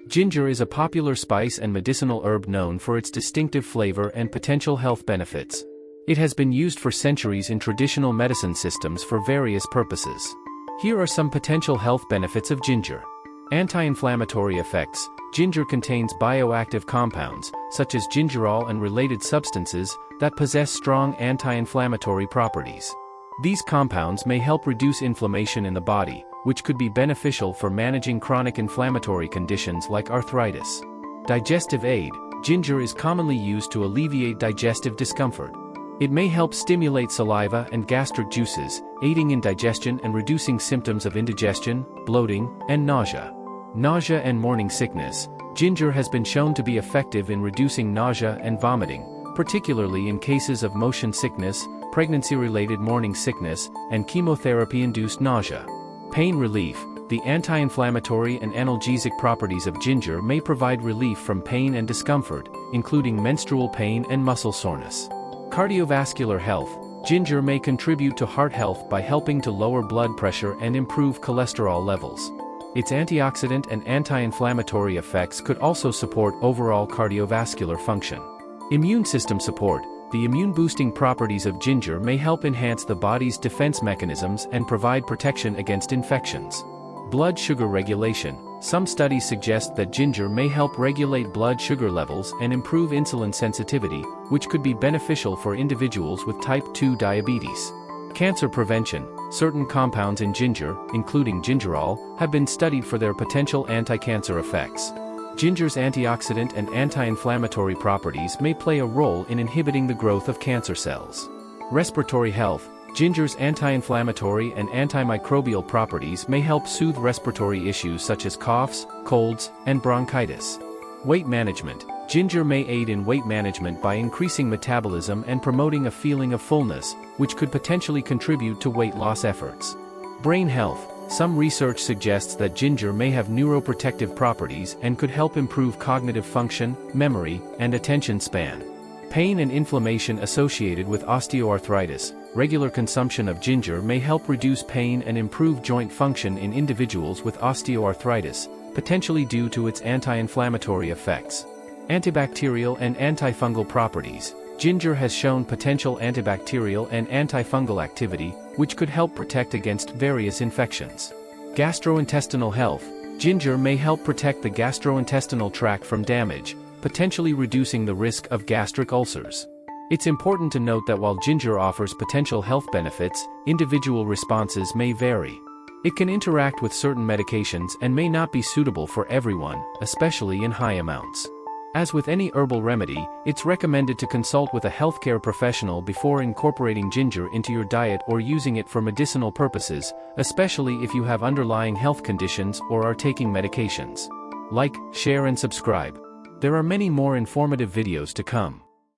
Ginger is a popular spice and medicinal herb known for its distinctive flavor and potential health benefits. It has been used for centuries in traditional medicine systems for various purposes. Here are some potential health benefits of ginger. Anti-inflammatory effects. Ginger contains bioactive compounds, such as gingerol and related substances, that possess strong anti-inflammatory properties. These compounds may help reduce inflammation in the body, which could be beneficial for managing chronic inflammatory conditions like arthritis. Digestive aid. Ginger is commonly used to alleviate digestive discomfort. It may help stimulate saliva and gastric juices, aiding in digestion and reducing symptoms of indigestion, bloating, and nausea. Nausea and morning sickness. Ginger has been shown to be effective in reducing nausea and vomiting, particularly in cases of motion sickness, pregnancy-related morning sickness, and chemotherapy-induced nausea. Pain relief. The anti-inflammatory and analgesic properties of ginger may provide relief from pain and discomfort, including menstrual pain and muscle soreness. Cardiovascular health. Ginger may contribute to heart health by helping to lower blood pressure and improve cholesterol levels. Its antioxidant and anti-inflammatory effects could also support overall cardiovascular function. Immune system support. The immune-boosting properties of ginger may help enhance the body's defense mechanisms and provide protection against infections. Blood sugar regulation. Some studies suggest that ginger may help regulate blood sugar levels and improve insulin sensitivity, which could be beneficial for individuals with type 2 diabetes. Cancer prevention. Certain compounds in ginger, including gingerol, have been studied for their potential anti-cancer effects. Ginger's antioxidant and anti-inflammatory properties may play a role in inhibiting the growth of cancer cells. Respiratory health. Ginger's anti-inflammatory and antimicrobial properties may help soothe respiratory issues such as coughs, colds, and bronchitis. Weight management. Ginger may aid in weight management by increasing metabolism and promoting a feeling of fullness, which could potentially contribute to weight loss efforts. Brain health. Some research suggests that ginger may have neuroprotective properties and could help improve cognitive function, memory, and attention span. Pain and inflammation associated with osteoarthritis. Regular consumption of ginger may help reduce pain and improve joint function in individuals with osteoarthritis, potentially due to its anti-inflammatory effects. Antibacterial and antifungal properties. Ginger has shown potential antibacterial and antifungal activity, which could help protect against various infections. Gastrointestinal health. Ginger may help protect the gastrointestinal tract from damage, potentially reducing the risk of gastric ulcers. It's important to note that while ginger offers potential health benefits, individual responses may vary. It can interact with certain medications and may not be suitable for everyone, especially in high amounts. As with any herbal remedy, it's recommended to consult with a healthcare professional before incorporating ginger into your diet or using it for medicinal purposes, especially if you have underlying health conditions or are taking medications. Like, share and subscribe. There are many more informative videos to come.